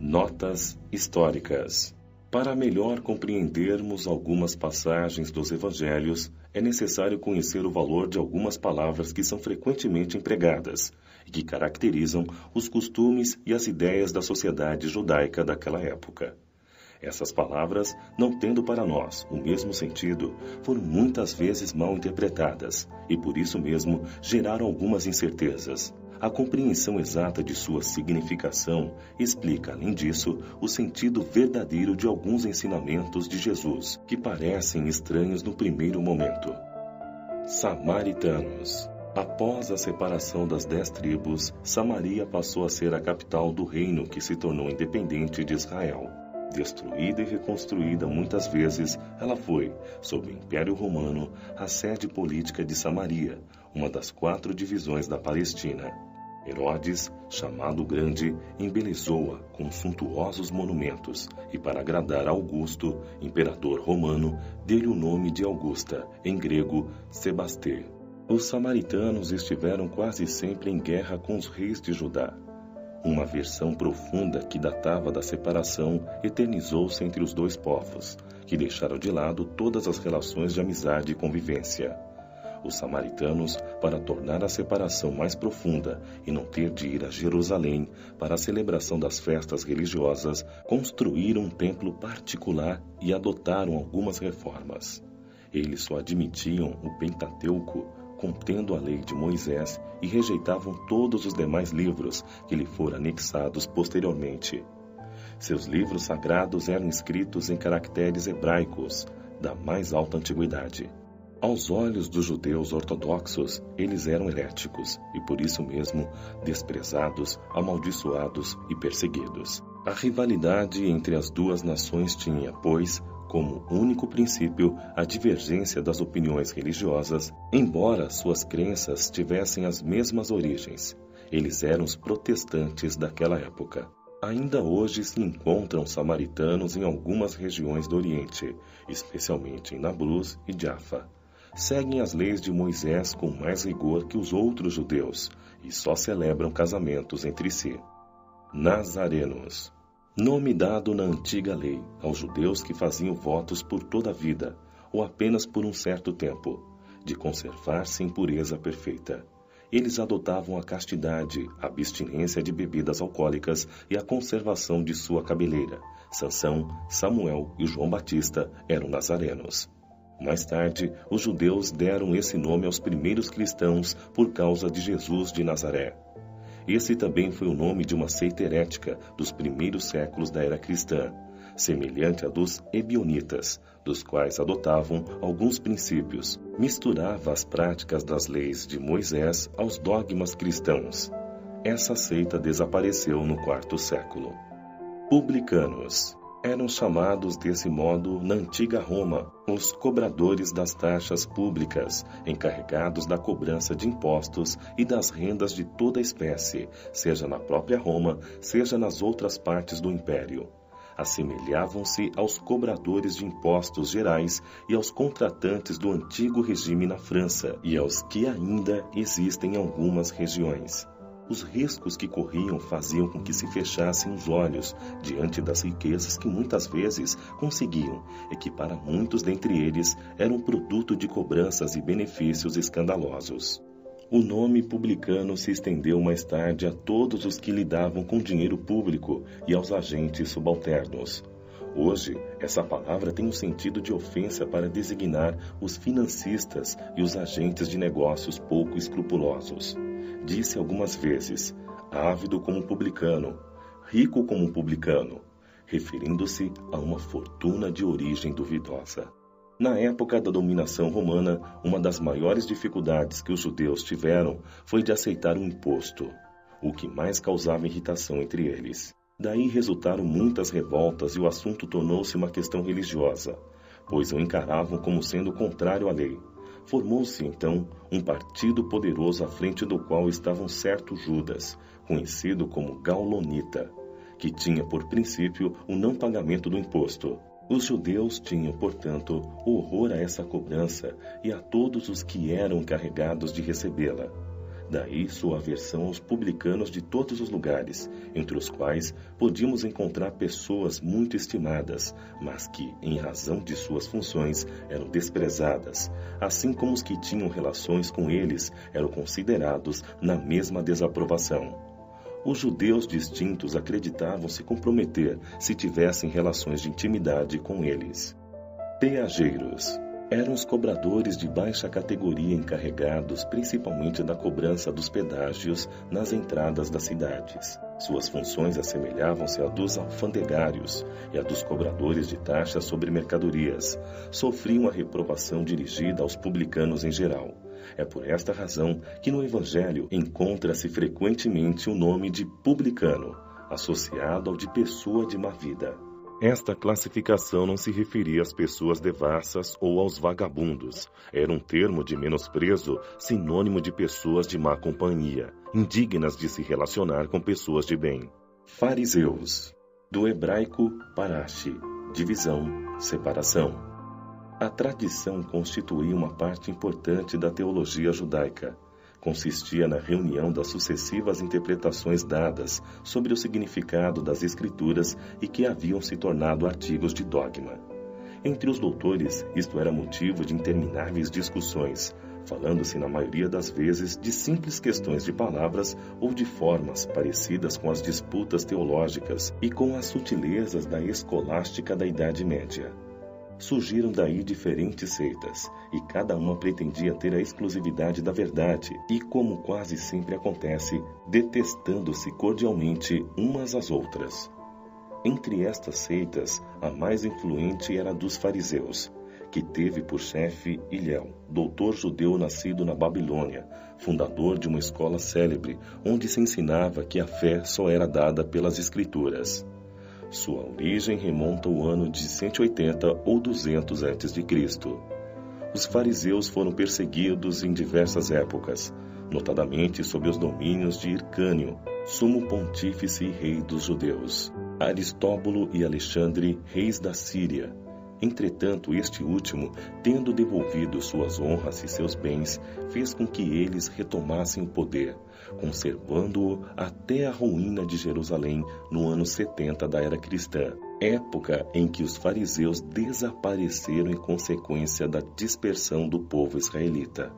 Notas históricas. Para melhor compreendermos algumas passagens dos evangelhos, é necessário conhecer o valor de algumas palavras que são frequentemente empregadas e que caracterizam os costumes e as ideias da sociedade judaica daquela época. Essas palavras, não tendo para nós o mesmo sentido, foram muitas vezes mal interpretadas e por isso mesmo geraram algumas incertezas. A compreensão exata de sua significação explica, além disso, o sentido verdadeiro de alguns ensinamentos de Jesus, que parecem estranhos no primeiro momento. Samaritanos. Após a separação das 10 tribos, Samaria passou a ser a capital do reino que se tornou independente de Israel. Destruída e reconstruída muitas vezes, ela foi, sob o Império Romano, a sede política de Samaria, uma das 4 divisões da Palestina. Herodes, chamado Grande, embelezou-a com suntuosos monumentos e, para agradar a Augusto, imperador romano, deu-lhe o nome de Augusta, em grego, Sebasté. Os samaritanos estiveram quase sempre em guerra com os reis de Judá. Uma aversão profunda que datava da separação eternizou-se entre os dois povos, que deixaram de lado todas as relações de amizade e convivência. Os samaritanos, para tornar a separação mais profunda e não ter de ir a Jerusalém para a celebração das festas religiosas, construíram um templo particular e adotaram algumas reformas. Eles só admitiam o Pentateuco, contendo a lei de Moisés, e rejeitavam todos os demais livros que lhe foram anexados posteriormente. Seus livros sagrados eram escritos em caracteres hebraicos, da mais alta antiguidade. Aos olhos dos judeus ortodoxos, eles eram heréticos e, por isso mesmo, desprezados, amaldiçoados e perseguidos. A rivalidade entre as duas nações tinha, pois, como único princípio a divergência das opiniões religiosas, embora suas crenças tivessem as mesmas origens. Eles eram os protestantes daquela época. Ainda hoje se encontram samaritanos em algumas regiões do Oriente, especialmente em Nablus e Jaffa. Seguem as leis de Moisés com mais rigor que os outros judeus e só celebram casamentos entre si. Nazarenos. Nome dado na antiga lei aos judeus que faziam votos por toda a vida, ou apenas por um certo tempo, de conservar-se em pureza perfeita. Eles adotavam a castidade, a abstinência de bebidas alcoólicas e a conservação de sua cabeleira. Sansão, Samuel e João Batista eram nazarenos. Mais tarde, os judeus deram esse nome aos primeiros cristãos por causa de Jesus de Nazaré. Esse também foi o nome de uma seita herética dos primeiros séculos da era cristã, semelhante à dos ebionitas, dos quais adotavam alguns princípios. Misturava as práticas das leis de Moisés aos dogmas cristãos. Essa seita desapareceu no IV século. Publicanos. Eram chamados desse modo na antiga Roma, os cobradores das taxas públicas, encarregados da cobrança de impostos e das rendas de toda espécie, seja na própria Roma, seja nas outras partes do império. Assemelhavam-se aos cobradores de impostos gerais e aos contratantes do antigo regime na França e aos que ainda existem em algumas regiões. Os riscos que corriam faziam com que se fechassem os olhos diante das riquezas que muitas vezes conseguiam e que para muitos dentre eles eram produto de cobranças e benefícios escandalosos. O nome publicano se estendeu mais tarde a todos os que lidavam com dinheiro público e aos agentes subalternos. Hoje, essa palavra tem um sentido de ofensa para designar os financistas e os agentes de negócios pouco escrupulosos. Disse algumas vezes, ávido como publicano, rico como publicano, referindo-se a uma fortuna de origem duvidosa. Na época da dominação romana, uma das maiores dificuldades que os judeus tiveram foi de aceitar um imposto, o que mais causava irritação entre eles. Daí resultaram muitas revoltas e o assunto tornou-se uma questão religiosa, pois o encaravam como sendo contrário à lei. Formou-se, então, um partido poderoso à frente do qual estava um certo Judas, conhecido como Gaulonita, que tinha por princípio o não pagamento do imposto. Os judeus tinham, portanto, horror a essa cobrança e a todos os que eram encarregados de recebê-la. Daí sua aversão aos publicanos de todos os lugares, entre os quais podíamos encontrar pessoas muito estimadas, mas que, em razão de suas funções, eram desprezadas, assim como os que tinham relações com eles eram considerados na mesma desaprovação. Os judeus distintos acreditavam se comprometer se tivessem relações de intimidade com eles. Peageiros eram os cobradores de baixa categoria encarregados principalmente da cobrança dos pedágios nas entradas das cidades. Suas funções assemelhavam-se à dos alfandegários e à dos cobradores de taxas sobre mercadorias. Sofriam a reprovação dirigida aos publicanos em geral. É por esta razão que no Evangelho encontra-se frequentemente o nome de publicano, associado ao de pessoa de má vida. Esta classificação não se referia às pessoas devassas ou aos vagabundos. Era um termo de menosprezo, sinônimo de pessoas de má companhia, indignas de se relacionar com pessoas de bem. Fariseus, do hebraico parashi, divisão, separação. A tradição constituía uma parte importante da teologia judaica. Consistia na reunião das sucessivas interpretações dadas sobre o significado das Escrituras e que haviam se tornado artigos de dogma. Entre os doutores, isto era motivo de intermináveis discussões, falando-se na maioria das vezes de simples questões de palavras ou de formas parecidas com as disputas teológicas e com as sutilezas da escolástica da Idade Média. Surgiram daí diferentes seitas, e cada uma pretendia ter a exclusividade da verdade, e como quase sempre acontece, detestando-se cordialmente umas às outras. Entre estas seitas, a mais influente era a dos fariseus, que teve por chefe Hilel, doutor judeu nascido na Babilônia, fundador de uma escola célebre, onde se ensinava que a fé só era dada pelas Escrituras. Sua origem remonta ao ano de 180 ou 200 a.C. Os fariseus foram perseguidos em diversas épocas, notadamente sob os domínios de Hircânio, sumo pontífice e rei dos judeus, Aristóbulo e Alexandre, reis da Síria. Entretanto, este último, tendo devolvido suas honras e seus bens, fez com que eles retomassem o poder, conservando-o até a ruína de Jerusalém no ano 70 da era cristã, época em que os fariseus desapareceram em consequência da dispersão do povo israelita.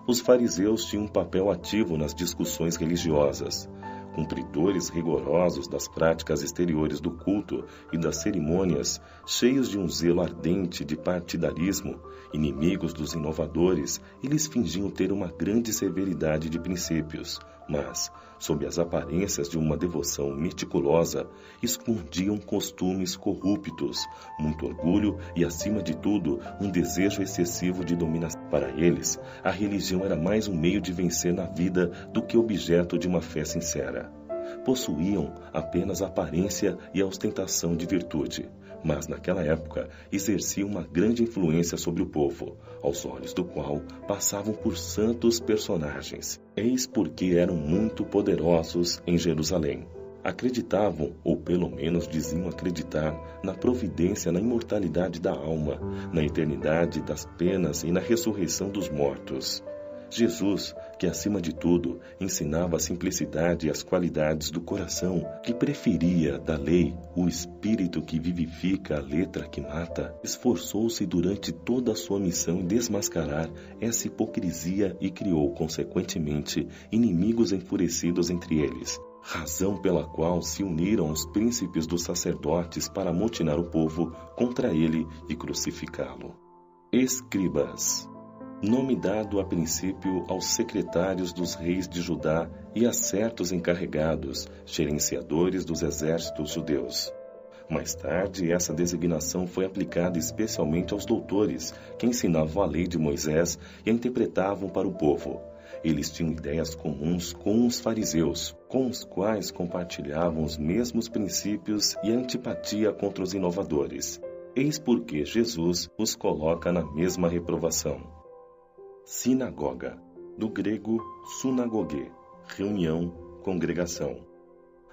Os fariseus tinham um papel ativo nas discussões religiosas, cumpridores rigorosos das práticas exteriores do culto e das cerimônias, cheios de um zelo ardente de partidarismo, inimigos dos inovadores, eles fingiam ter uma grande severidade de princípios, mas, sob as aparências de uma devoção meticulosa, escondiam costumes corruptos, muito orgulho e, acima de tudo, um desejo excessivo de dominação. Para eles, a religião era mais um meio de vencer na vida do que objeto de uma fé sincera. Possuíam apenas a aparência e a ostentação de virtude, mas naquela época exerciam uma grande influência sobre o povo, aos olhos do qual passavam por santos personagens. Eis porque eram muito poderosos em Jerusalém. Acreditavam, ou pelo menos diziam acreditar, na providência, na imortalidade da alma, na eternidade das penas e na ressurreição dos mortos. Jesus, que acima de tudo ensinava a simplicidade e as qualidades do coração, que preferia da lei o espírito que vivifica a letra que mata, esforçou-se durante toda a sua missão em desmascarar essa hipocrisia e criou, consequentemente, inimigos enfurecidos entre eles, razão pela qual se uniram os príncipes dos sacerdotes para amotinar o povo contra ele e crucificá-lo. Escribas, nome dado a princípio aos secretários dos reis de Judá e a certos encarregados, gerenciadores dos exércitos judeus. Mais tarde, essa designação foi aplicada especialmente aos doutores, que ensinavam a lei de Moisés e a interpretavam para o povo. Eles tinham ideias comuns com os fariseus, com os quais compartilhavam os mesmos princípios e antipatia contra os inovadores. Eis porque Jesus os coloca na mesma reprovação. Sinagoga, do grego sunagogue, reunião, congregação.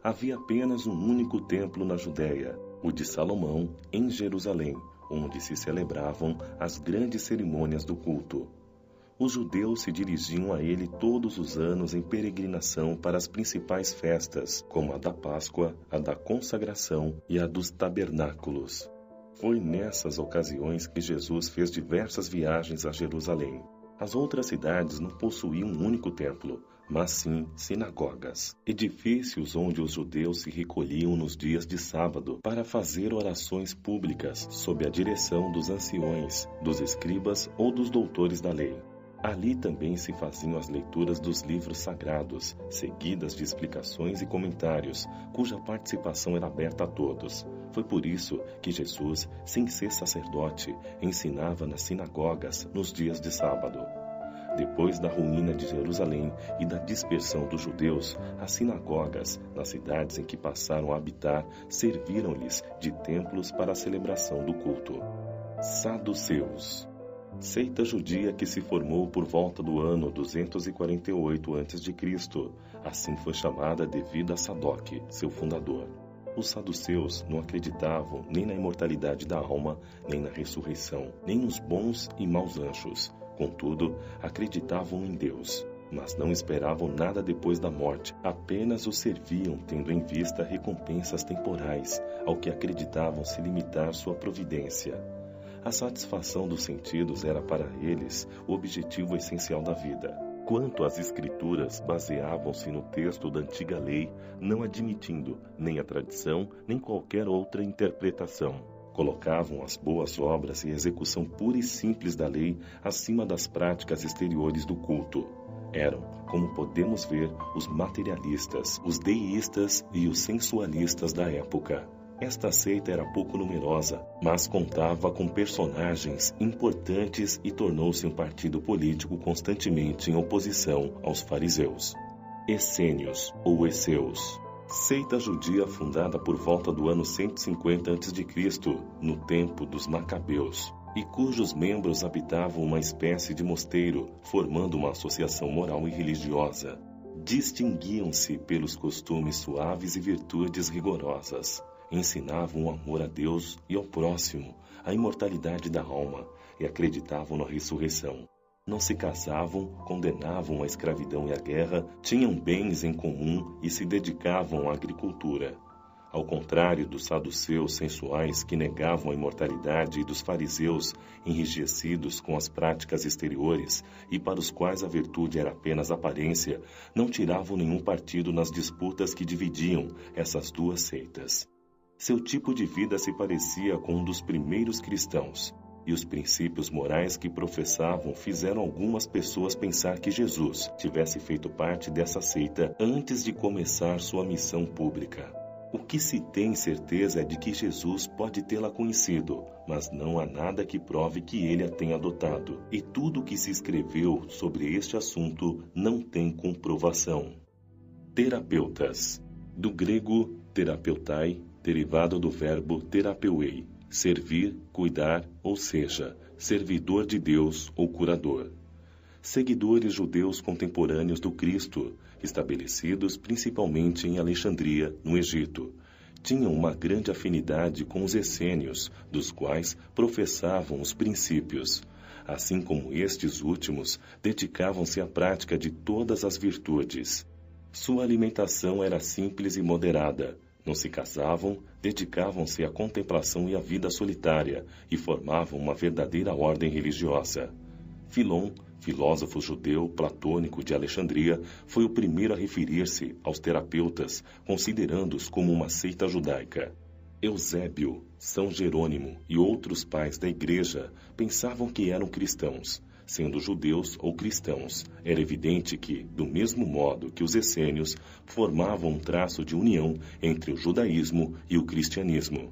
Havia apenas um único templo na Judéia, o de Salomão, em Jerusalém, onde se celebravam as grandes cerimônias do culto. Os judeus se dirigiam a ele todos os anos em peregrinação para as principais festas, como a da Páscoa, a da Consagração e a dos Tabernáculos. Foi nessas ocasiões que Jesus fez diversas viagens a Jerusalém. As outras cidades não possuíam um único templo, mas sim sinagogas, edifícios onde os judeus se recolhiam nos dias de sábado para fazer orações públicas sob a direção dos anciões, dos escribas ou dos doutores da lei. Ali também se faziam as leituras dos livros sagrados, seguidas de explicações e comentários, cuja participação era aberta a todos. Foi por isso que Jesus, sem ser sacerdote, ensinava nas sinagogas nos dias de sábado. Depois da ruína de Jerusalém e da dispersão dos judeus, as sinagogas, nas cidades em que passaram a habitar, serviram-lhes de templos para a celebração do culto. Saduceus. Seita judia que se formou por volta do ano 248 a.C., assim foi chamada devido a Sadoc, seu fundador. Os saduceus não acreditavam nem na imortalidade da alma, nem na ressurreição, nem nos bons e maus anjos. Contudo, acreditavam em Deus, mas não esperavam nada depois da morte, apenas o serviam tendo em vista recompensas temporais, ao que acreditavam se limitar sua providência. A satisfação dos sentidos era para eles o objetivo essencial da vida. Quanto às escrituras, baseavam-se no texto da antiga lei, não admitindo nem a tradição, nem qualquer outra interpretação. Colocavam as boas obras e a execução pura e simples da lei acima das práticas exteriores do culto. Eram, como podemos ver, os materialistas, os deístas e os sensualistas da época. Esta seita era pouco numerosa, mas contava com personagens importantes e tornou-se um partido político constantemente em oposição aos fariseus. Essênios, ou Esseus. Seita judia fundada por volta do ano 150 a.C., no tempo dos Macabeus, e cujos membros habitavam uma espécie de mosteiro, formando uma associação moral e religiosa. Distinguiam-se pelos costumes suaves e virtudes rigorosas. Ensinavam o amor a Deus e ao próximo, a imortalidade da alma, e acreditavam na ressurreição. Não se casavam, condenavam a escravidão e a guerra, tinham bens em comum e se dedicavam à agricultura. Ao contrário dos saduceus sensuais que negavam a imortalidade e dos fariseus enrijecidos com as práticas exteriores e para os quais a virtude era apenas aparência, não tiravam nenhum partido nas disputas que dividiam essas duas seitas. Seu tipo de vida se parecia com um dos primeiros cristãos, e os princípios morais que professavam fizeram algumas pessoas pensar que Jesus tivesse feito parte dessa seita antes de começar sua missão pública. O que se tem certeza é de que Jesus pode tê-la conhecido, mas não há nada que prove que ele a tenha adotado, e tudo o que se escreveu sobre este assunto não tem comprovação. Terapeutas. Do grego terapeutai, derivado do verbo terapeuei, servir, cuidar, ou seja, servidor de Deus ou curador. Seguidores judeus contemporâneos do Cristo, estabelecidos principalmente em Alexandria, no Egito, tinham uma grande afinidade com os essênios, dos quais professavam os princípios. Assim como estes últimos, dedicavam-se à prática de todas as virtudes. Sua alimentação era simples e moderada. Não se casavam, dedicavam-se à contemplação e à vida solitária e formavam uma verdadeira ordem religiosa. Filon, filósofo judeu platônico de Alexandria, foi o primeiro a referir-se aos terapeutas, considerando-os como uma seita judaica. Eusébio, São Jerônimo e outros pais da Igreja pensavam que eram cristãos. Sendo judeus ou cristãos, era evidente que, do mesmo modo que os essênios, formavam um traço de união entre o judaísmo e o cristianismo.